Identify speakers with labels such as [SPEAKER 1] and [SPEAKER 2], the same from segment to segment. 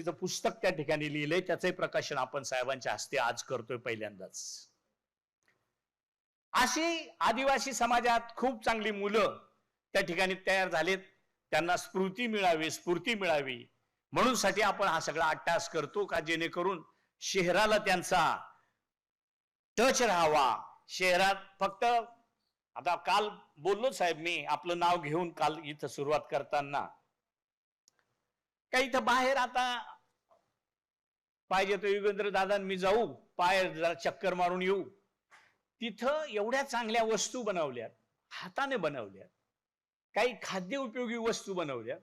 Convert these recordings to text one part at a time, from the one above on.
[SPEAKER 1] तिचं पुस्तक त्या ठिकाणी लिहिलंय, त्याचंही प्रकाशन आपण साहेबांच्या हस्ते आज करतोय पहिल्यांदाच. अशी आदिवासी समाजात खूप चांगली मुलं त्या ठिकाणी तयार झालेत. त्यांना स्फूर्ती मिळावी म्हणून साठी आपण हा सगळा अट्टास करतो का जेणेकरून शहराला त्यांचा टच राहावा. शहरात फक्त आता काल बोललो साहेब, मी आपलं नाव घेऊन काल इथं सुरुवात करताना काही इथं बाहेर आता पाहिजे तो युगेंद्र दादा मी जाऊ बाहेर जरा चक्कर मारून येऊ. तिथं एवढ्या चांगल्या वस्तू बनवल्यात, हाताने बनवल्यात, काही खाद्य उपयोगी वस्तू बनवल्या.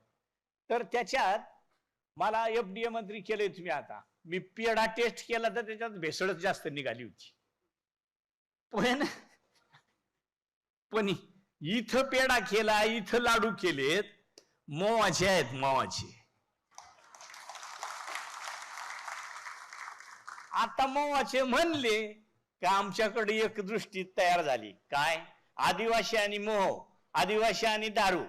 [SPEAKER 1] तर त्याच्यात मला FDA मंत्री केले तुम्ही. आता मी पेढा टेस्ट केला तर त्याच्यात भेसळच जास्त निघाली होती. पण इथं पेढा केला, इथं लाडू केलेत, मोवाचे आहेत, मोवाचे. आता मोवाचे म्हणले का आमच्याकडे एक दृष्टी तयार झाली, काय आदिवासी आणि मोह, आदिवासी आणि दारू.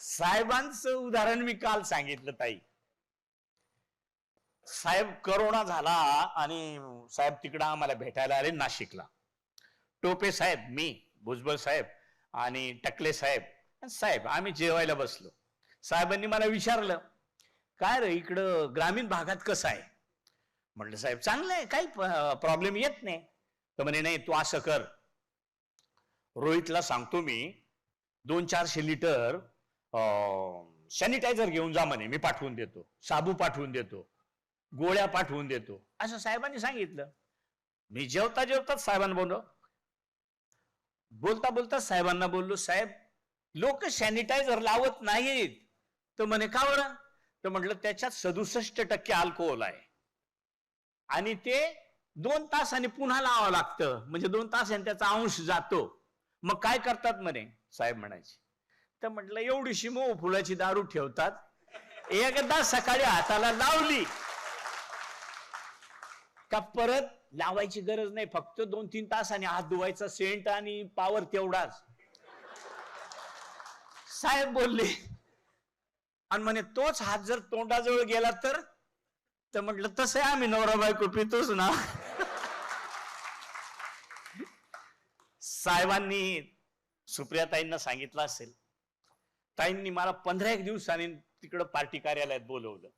[SPEAKER 1] साहेबांचं उदाहरण मी काल सांगितलं. ताई साहेब करोना झाला आणि साहेब तिकडं आम्हाला भेटायला आले नाशिकला. टोपे साहेब, मी, भुजबळ साहेब आणि टकले साहेब आम्ही जेवायला बसलो. साहेबांनी मला विचारलं, काय रे इकडं ग्रामीण भागात कसं आहे? म्हटलं साहेब चांगलं आहे, काही प्रॉब्लेम येत नाही. तर म्हणे नाही तू असं कर, रोहितला सांगतो मी 200-400 लिटर सॅनिटायझर घेऊन जा म्हणे, मी पाठवून देतो, साबू पाठवून देतो, गोळ्या पाठवून देतो, असं साहेबांनी सांगितलं. मी जेवताच साहेबांना बोलता साहेबांना बोललो, साहेब लोक सॅनिटायझर लावत नाहीत. तर म्हणे का बरं? तर म्हटलं त्याच्यात 67% अल्कोहोल आहे आणि ते 2 तासांनी पुन्हा लावावं लागतं, म्हणजे 2 तासांनी त्याचा अंश जातो. मग काय करतात म्हणे साहेब म्हणायचे. तर म्हटलं एवढीशी मोह फुलाची दारू ठेवतात, एकदा सकाळी हाताला लावली का परत लावायची गरज नाही, फक्त 2-3 तासांनी हात धुवायचा, सेंट आणि पावर तेवढाच. साहेब बोलले आणि म्हणे तोच हात जर तोंडाजवळ गेला तर म्हटलं तसं आम्ही नवरा बायको पितोच ना. साहेबांनी सुप्रियाताईंना सांगितलं असेल, ताईंनी मला 15 दिवसांनी तिकडं पार्टी कार्यालयात बोलवलं,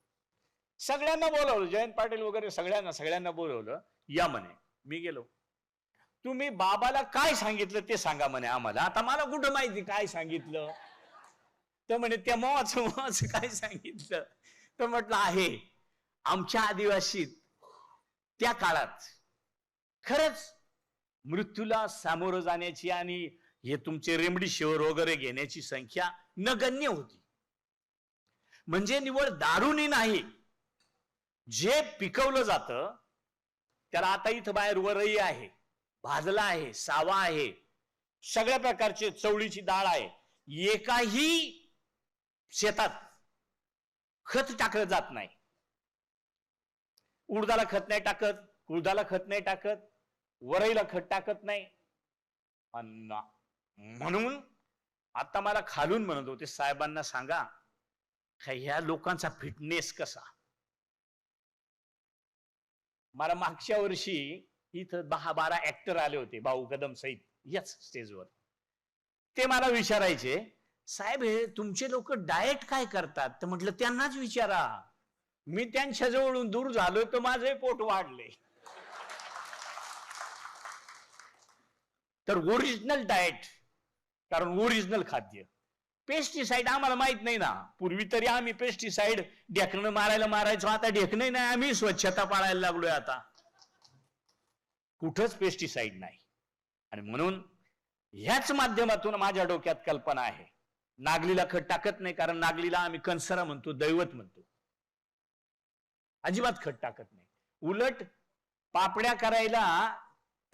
[SPEAKER 1] सगळ्यांना बोलवलं, जयंत पाटील वगैरे सगळ्यांना बोलवलं, या म्हणे. मी गेलो. तुम्ही बाबाला काय सांगितलं ते सांगा म्हणे आम्हाला. आता मला कुठं माहिती काय सांगितलं? तर म्हणे त्या मोहाचं काय सांगितलं? तर म्हटलं आहे आमच्या आदिवासीत त्या काळात खरंच मृत्यूला सामोरं जाण्याची आणि हे तुमचे रेमडेसिवीर वगैरे घेण्याची संख्या नगण्य होती. म्हणजे निवळ दारूनी नाही, जे पिकवलं जातं त्याला आता इथं बाहेर वरई आहे, भाजला आहे, सावा आहे, सगळ्या प्रकारचे चवळीची डाळ आहे. एकाही शेतात खत टाकलं जात नाही. उडदाला खत नाही टाकत, कुळदाला खत नाही टाकत, वरईला खत टाकत नाही. म्हणून आता मला खालून म्हणत होते साहेबांना सांगा ह्या लोकांचा फिटनेस कसा. मला मागच्या वर्षी इथं 10-12 ऍक्टर आले होते भाऊ कदम सहित याच स्टेजवर. ते मला विचारायचे, साहेब हे तुमचे लोक डाएट काय करतात? तर म्हटलं त्यांनाच विचारा, मी त्यांच्या जवळून दूर झालोय तर माझे पोट वाढले. तर ओरिजिनल डाएट, कारण ओरिजिनल खाद्य. पेस्टिसाइड आम्हाला माहित नाही ना. पूर्वी तरी आम्ही पेस्टिसाइड ढेकणं मारायचो, आता ढेकणं नाही, आम्ही स्वच्छता पाळायला लागलोय. आता कुठंच पेस्टिसाइड नाही. आणि म्हणून ह्याच माध्यमातून माझ्या डोक्यात कल्पना आहे, नागलीला खत टाकत नाही, कारण नागलीला आम्ही कंसरा म्हणतो, दैवत म्हणतो, अजिबात खत टाकत नाही. उलट पापड्या करायला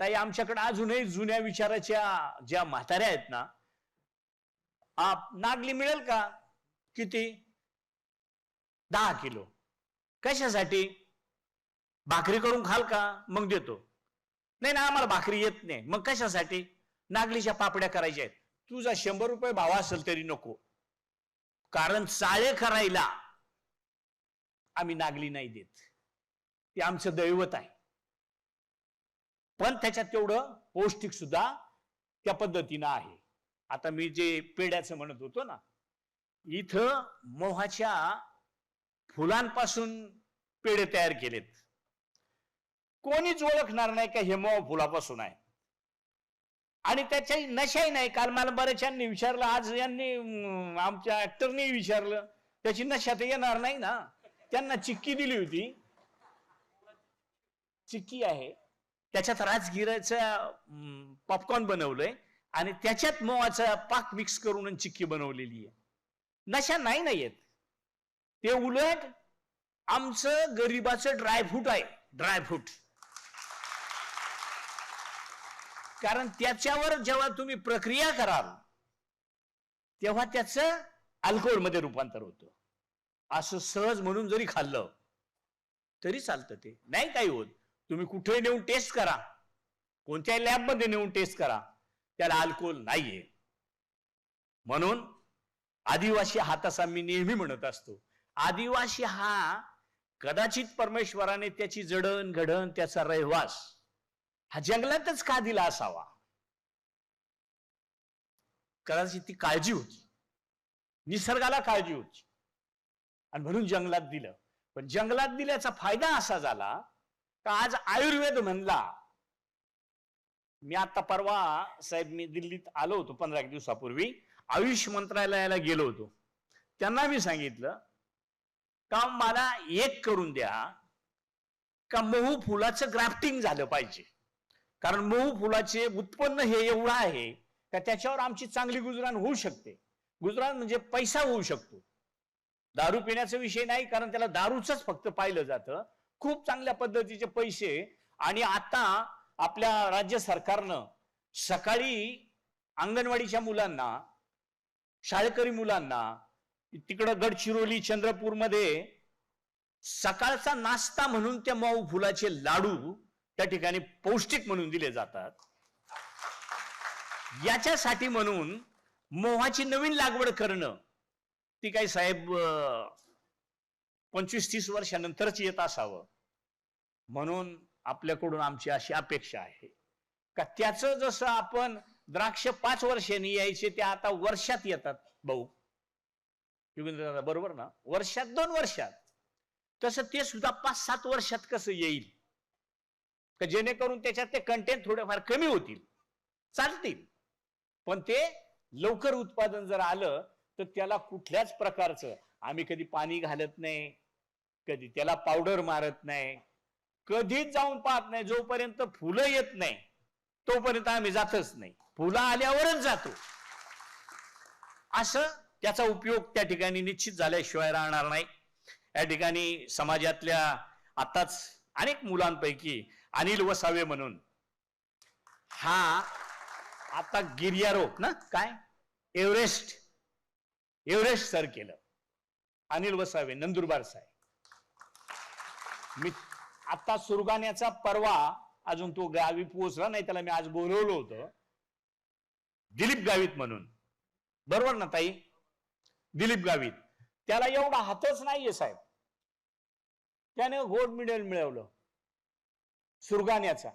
[SPEAKER 1] ताई आमच्याकडे अजूनही जुन्या विचाराच्या ज्या म्हाताऱ्या आहेत ना, नागली मिळेल का? किती? 10 किलो. कशासाठी? भाकरी करून खाल का? मग देतो. नाही ना आम्हाला भाकरी येत नाही. मग कशासाठी? नागलीच्या पापड्या करायच्या आहेत. तुझा 100 रुपये भाव असेल तरी नको, कारण चाळे करायला आम्ही नागली नाही देत, ते आमचं दैवत आहे. पण त्याच्यात तेवढं पौष्टिक सुद्धा त्या पद्धतीनं आहे. आता मी जे पेड्याचं म्हणत होतो ना, इथं मोहाच्या फुलांपासून पेढे तयार केलेत. कोणीच ओळखणार नाही का हे मोह फुलापासून आहे. आणि त्याच्या नशाही नाही. काल मला बऱ्याचशांनी विचारलं, आज यांनी आमच्या ऍक्टरनी विचारलं, त्याची नशा तर येणार नाही ना. त्यांना चिक्की दिली होती, चिक्की आहे, त्याच्यात राजगिराचं पॉपकॉर्न बनवलंय आणि त्याच्यात मोहाचा पाक मिक्स करून चिक्की बनवलेली आहे. नशा नाही ना येत. ते उलट आमचं गरिबाचं ड्रायफ्रूट आहे, ड्रायफ्रूट. कारण त्याच्यावर जेव्हा तुम्ही प्रक्रिया कराल तेव्हा त्याचं अल्कोहोल मध्ये रूपांतर होतं. असं सहज म्हणून जरी खाल्लं तरी चालतं, ते नाही काही होत. तुम्ही कुठे नेऊन टेस्ट करा, कोणत्याही लॅबमध्ये नेऊन टेस्ट करा, त्याला अल्कोहोल नाहीये. म्हणून आदिवासी हा तसा मी नेहमी म्हणत असतो, आदिवासी हा कदाचित परमेश्वराने त्याची जडण घडण, त्याचा रहिवास हा जंगलातच का दिला असावा. कदाचित ती काळजी होती, निसर्गाला काळजी होती आणि म्हणून जंगलात दिलं. पण जंगलात दिल्याचा फायदा असा झाला का आज आयुर्वेद म्हणला. मी आता परवा साहेब, मी दिल्लीत आलो होतो 15 दिवसापूर्वी, आयुष मंत्रालयाला गेलो होतो. त्यांना मी सांगितलं का मला एक करून द्या का मोहू फुलाचं ग्राफ्टिंग झालं पाहिजे, कारण मोहू फुलाचे उत्पन्न हे एवढं आहे का त्याच्यावर आमची चांगली गुजराण होऊ शकते. गुजराण म्हणजे पैसा होऊ शकतो. दारू पिण्याचा विषय नाही, कारण त्याला दारूच फक्त पाहिलं जातं. खूप चांगल्या पद्धतीचे पैसे. आणि आता आपल्या राज्य सरकारनं सकाळी अंगणवाडीच्या मुलांना, शाळकरी मुलांना तिकडं गडचिरोली, चंद्रपूरमध्ये सकाळचा नाश्ता म्हणून त्या मोहू फुलाचे लाडू त्या ठिकाणी पौष्टिक म्हणून दिले जातात. याच्यासाठी म्हणून मोहाची नवीन लागवड करणं, ती काही साहेब 25-30 वर्षानंतरच येत असावं. म्हणून आपल्याकडून आमची अशी अपेक्षा आहे का त्याचं जसं आपण द्राक्ष 5 वर्षांनी यायचे ते आता वर्षात येतात भाऊ, बरोबर ना, वर्षात 2 वर्षात, तसं ते सुद्धा 5-7 वर्षात कसं येईल का जेणेकरून त्याच्यात ते कंटेंट थोडेफार कमी होतील, चालतील. पण ते लवकर उत्पादन जर आलं तर त्याला कुठल्याच प्रकारचं आम्ही कधी पाणी घालत नाही, कधी त्याला पावडर मारत नाही, कधीच जाऊन पाहत नाही. जोपर्यंत फुलं येत नाही तोपर्यंत आम्ही जातच नाही, फुलं आल्यावरच जातो. असं त्याचा उपयोग त्या ठिकाणी निश्चित झाल्याशिवाय राहणार नाही. या ठिकाणी समाजातल्या आताच अनेक मुलांपैकी अनिल वसावे म्हणून, हा आता गिर्यारोहक ना, काय एव्हरेस्ट सर केलं, अनिल वसावे, नंदुरबार साहेब. मी आता सुरगाण्याचा परवा, अजून तो गावी पोहोचला नाही, त्याला मी आज बोलवलं होतं, दिलीप गावित म्हणून, बरोबर ना ताई, दिलीप गावित. त्याला एवढा हातच नाहीये साहेब, त्याने गोल्ड मेडल मिळवलं सुरगाण्याचा.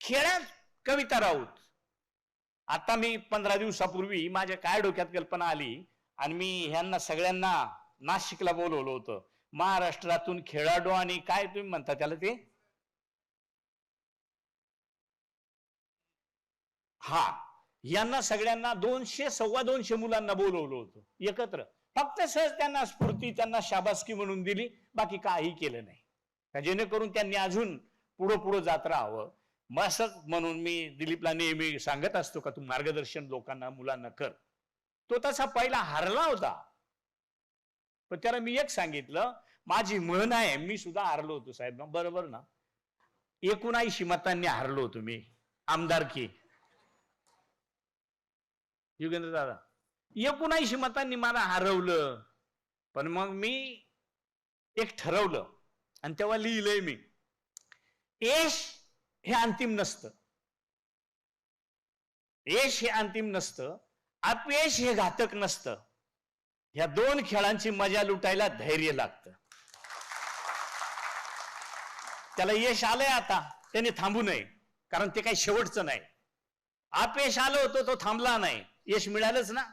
[SPEAKER 1] खेळात कविता राऊत. आता मी 15 दिवसापूर्वी माझ्या काय डोक्यात कल्पना आली आणि मी ह्यांना सगळ्यांना नाशिकला बोलवलं होतं. महाराष्ट्रातून खेळाडू आणि काय तुम्ही म्हणता त्याला ते, हा, यांना सगळ्यांना 200-225 मुलांना बोलवलं होतं एकत्र. फक्त सहज त्यांना स्फूर्ती, त्यांना शाबासकी म्हणून दिली, बाकी काही केलं नाही, जेणेकरून त्यांनी अजून पुढं जात राहावं. असंच म्हणून मी दिलीपला नेहमी सांगत असतो का तू मार्गदर्शन लोकांना, मुलांना कर. तो तसा पहिला हारला होता, पण त्याला मी एक सांगितलं, माझी म्हण आहे, मी सुद्धा हारलो होतो साहेब, बरोबर ना, 79 मतांनी हारलो होतो मी आमदारकी. युगेंद्र दादा, 79 मतांनी मला हरवलं. पण मग मी एक ठरवलं आणि तेव्हा लिहिलंय मी, यश हे अंतिम नसतं, यश हे अंतिम नसतं, अपयश हे घातक नसतं, ह्या दोन खेळांची मजा लुटायला धैर्य लागतं. त्याला यश आलंय, आता त्याने थांबू नये, कारण ते काही शेवटचं नाही. अपयश आलं होतं, तो थांबला नाही, यश मिळालंच ना.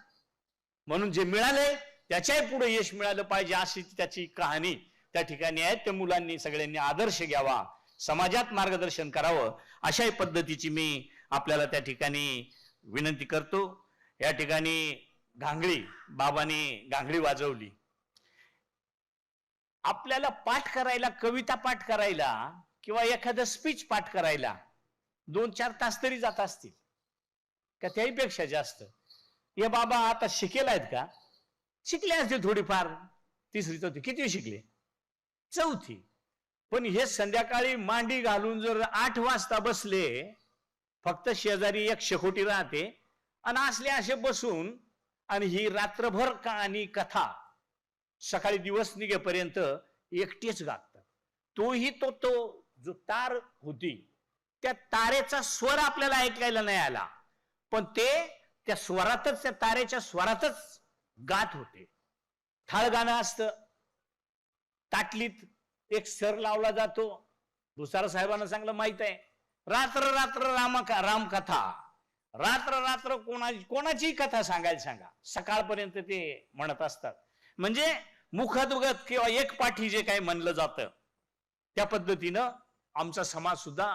[SPEAKER 1] म्हणून जे मिळालंय त्याच्याही पुढे यश मिळालं पाहिजे, अशी त्याची कहाणी त्या ठिकाणी आहे. त्या मुलांनी सगळ्यांनी आदर्श घ्यावा, समाजात मार्गदर्शन करावं, अशाही पद्धतीची मी आपल्याला त्या ठिकाणी विनंती करतो. या ठिकाणी घांगडी, बाबांनी घांगडी वाजवली. आपल्याला पाठ करायला, कविता पाठ करायला किंवा एखादं स्पीच पाठ करायला 2-4 तास तरी जात असतील का, त्याहीपेक्षा जास्त. हे बाबा आता शिकेल आहेत का? शिकले असते थोडीफार, 3री-4थी, किती शिकले? 4थी. पण हे संध्याकाळी मांडी घालून जर 8 वाजता बसले, फक्त शेजारी एक शेकोटी राहते आणि असले असे बसून, आणि ही रात्रभर कहाणी कथा सकाळी दिवस निघेपर्यंत एकटेच गातात. तोही तो जो तार होती, त्या तारेचा स्वर आपल्याला ऐकायला नाही आला, पण ते त्या स्वरातच, त्या तारेच्या स्वरातच गात होते. थाळ गाणं असतं, ताटलीत एक सर लावला जातो, भुसार साहेबांना चांगलं माहित आहे. रात्र रात्र रामकथा, रात्र रात्र कोणाची कथा सांगायला सांगा, सकाळपर्यंत ते म्हणत असतात. म्हणजे मुखदुगत किंवा एक पाठी जे काही म्हणलं जातं, त्या पद्धतीनं आमचा समाज सुद्धा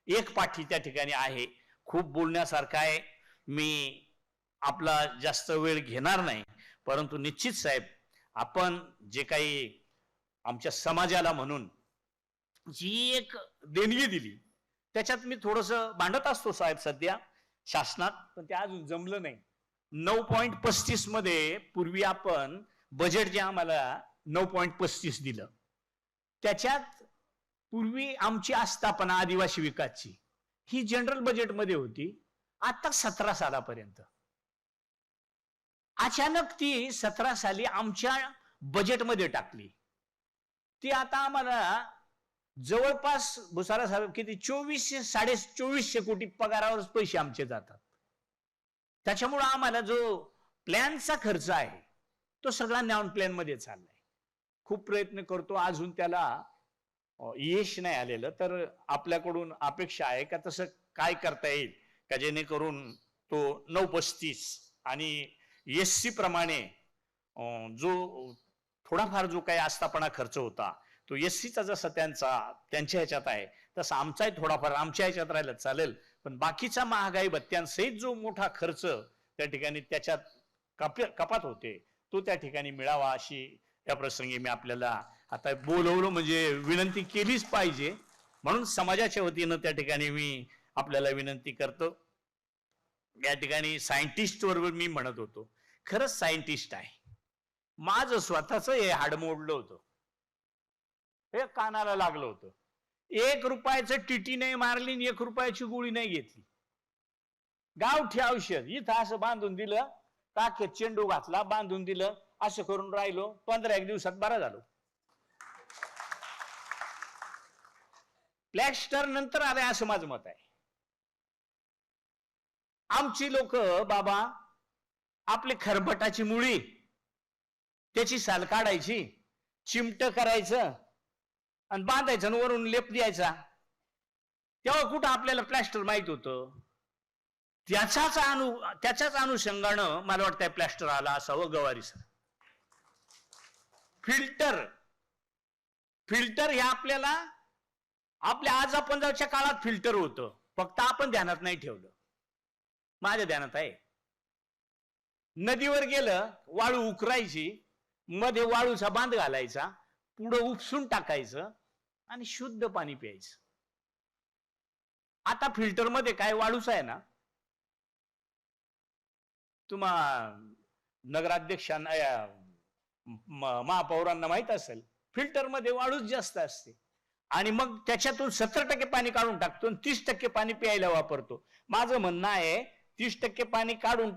[SPEAKER 1] एक पाठी त्या ठिकाणी आहे. खूप बोलण्यासारखं आहे, मी आपला जास्त वेळ घेणार नाही, परंतु निश्चित साहेब, आपण जे काही आमच्या समाजाला म्हणून जी एक देणगी दिली, त्याच्यात मी थोडस भांडत असतो साहेब सध्या शासनात, पण ते अजून जमलं नाही. 9.35 मध्ये पूर्वी आपण बजेट जे आम्हाला 9.35 दिलं, त्याच्यात पूर्वी आमची आस्थापना आदिवासी विकासची ही जनरल बजेटमध्ये होती, आता 17 सालापर्यंत. अचानक ती 17 साली आमच्या बजेटमध्ये टाकली. ती आता आम्हाला जवळपास भुसारा साहेब किती 2400-2450 कोटी पगारावर पैसे आमचे जातात. त्याच्यामुळे आम्हाला जो प्लॅनचा खर्च आहे तो सगळा नॉन प्लॅन मध्ये चाललाय. खूप प्रयत्न करतो, अजून त्याला यश नाही आलेलं, तर आपल्याकडून अपेक्षा आहे का तसं काय करता येईल का जेणेकरून तो 9.35 आणि SC प्रमाणे जो थोडाफार जो काही आस्थापना खर्च होता तो SCचा जसा त्यांच्या ह्याच्यात आहे तसा आमचाही थोडाफार आमच्या ह्याच्यात राहिला चालेल, पण बाकीचा महागाई भत्त्यांसहित जो मोठा खर्च त्या ठिकाणी त्याच्यात कपात होते तो त्या ठिकाणी मिळावा, अशी या प्रसंगी मी आपल्याला आता बोलवलं, म्हणजे विनंती केलीच पाहिजे, म्हणून समाजाच्या वतीनं त्या ठिकाणी मी आपल्याला विनंती करतो. या ठिकाणी सायंटिस्ट बरोबर मी म्हणत होतो, खरंच सायंटिस्ट आहे. माझं स्वतःच हे हाड मोडलं होतं, हे कानाला लागलं होतं. 1 रुपयाचं टीटी नाही मारली, 1 रुपयाची गोळी नाही घेतली. गावठी औषध इथं असं बांधून दिलं, टाकेत चेंडू घातला, बांधून दिलं, असं करून राहिलो, 15 दिवसात बरा झालो. प्लॅस्टर नंतर आले असं माझं मत आहे. आमची लोक बाबा आपली खरबटाची मुळी त्याची साल काढायची, चिमट करायचं आणि बांधायचं आणि वरून लेप द्यायचा. तेव्हा कुठं आपल्याला प्लॅस्टर माहित होतं. त्याच्याच अनुषंगानं मला वाटतंय प्लॅस्टर आला असावं गवारीचा. फिल्टर हे आपल्याला आपल्या आजापंजाच्या काळात फिल्टर होतं, फक्त आपण ध्यानात नाही ठेवलं. माझ्या ध्यानात आहे, नदीवर गेलं, वाळू उकरायची, मध्ये वाळूचा बांध घालायचा, पुढं उपसून टाकायचं आणि शुद्ध पाणी प्यायचं. आता फिल्टर मध्ये काय वाळूच आहे ना. तुम्हा नगराध्यक्षांना महापौरांना माहित असेल, फिल्टर मध्ये वाळूच जास्त असते आणि मग त्याच्यातून 70% पाणी काढून टाकतो आणि 30% पाणी प्यायला वापरतो. माझं म्हणणं आहे 30% पाणी काढून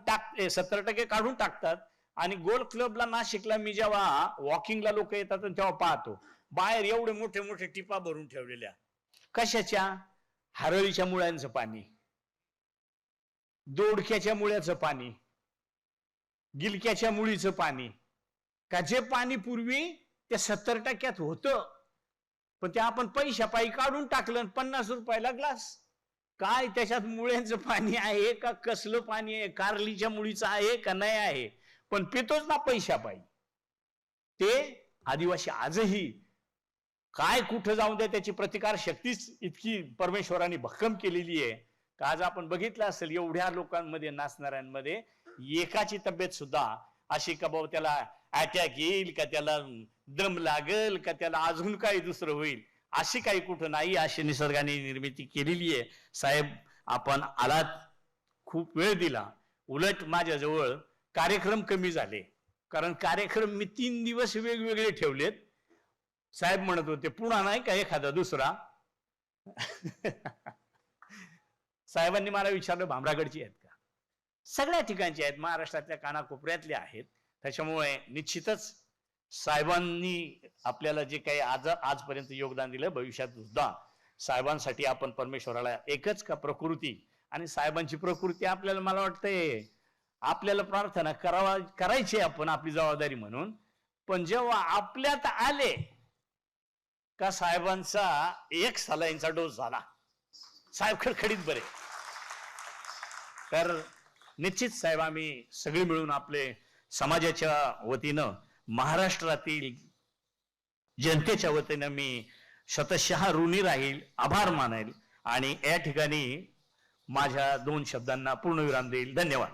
[SPEAKER 1] 70% काढून टाकतात. आणि गोल्फ क्लबला नाशिकला मी जेव्हा वॉकिंगला लोक येतात तेव्हा पाहतो, बाहेर एवढे मोठे मोठे टिपा भरून ठेवलेल्या, कशाच्या? हरळीच्या मुळ्यांचं पाणी, दोडक्याच्या मुळ्याचं पाणी, गिलक्याच्या मुळीचं पाणी, का जे पाणी पूर्वी ते 70% होतं, पण ते आपण पैशापायी काढून टाकलं, 50 रुपयाला ग्लास. काय त्याच्यात मुळ्यांचं पाणी आहे का कसलं पाणी आहे, कारलीच्या मुळीचं आहे का नाही आहे, पण पितोच ना पैशापायी. ते आदिवासी आजही काय कुठं जाऊन द्या, त्याची प्रतिकार शक्तीच इतकी परमेश्वराने भक्कम केलेली आहे का आज आपण बघितलं असेल एवढ्या लोकांमध्ये, नाचणाऱ्यांमध्ये एकाची तब्येत सुद्धा अशी का बाबा त्याला अटॅक येईल का, त्याला दम लागल का, त्याला अजून काही दुसरं होईल, अशी काही कुठं नाही. अशी निसर्गाने निर्मिती केलेली आहे. साहेब, आपण आलात, खूप वेळ दिला. उलट माझ्याजवळ कार्यक्रम कमी झाले, कारण कार्यक्रम मी 3 दिवस वेगवेगळे ठेवलेत. साहेब म्हणत होते पुन्हा नाही का एखादा दुसरा. साहेबांनी मला विचारलं भामरागडची आहेत का? सगळ्या ठिकाणची आहेत, महाराष्ट्रातल्या कानाकोपऱ्यातल्या आहेत. त्याच्यामुळे निश्चितच साहेबांनी आपल्याला जे काही आजपर्यंत योगदान दिलं, भविष्यात सुद्धा साहेबांसाठी आपण परमेश्वराला एकच का प्रकृती, आणि साहेबांची प्रकृती आपल्याला, मला वाटतंय आपल्याला प्रार्थना करायची आपण आपली जबाबदारी म्हणून. पण जेव्हा आपल्यात आले का साहेबांचा 1 सलाईनचा डोस झाला, साहेब खडखडीत बरे. तर निश्चित साहेब, आम्ही सगळे मिळून आपले समाजाच्या वतीनं, महाराष्ट्रातील जनतेच्या वतीनं मी शतशः ऋणी राहील, आभार मानेल आणि या ठिकाणी माझ्या 2 शब्दांना पूर्णविराम देईल. धन्यवाद.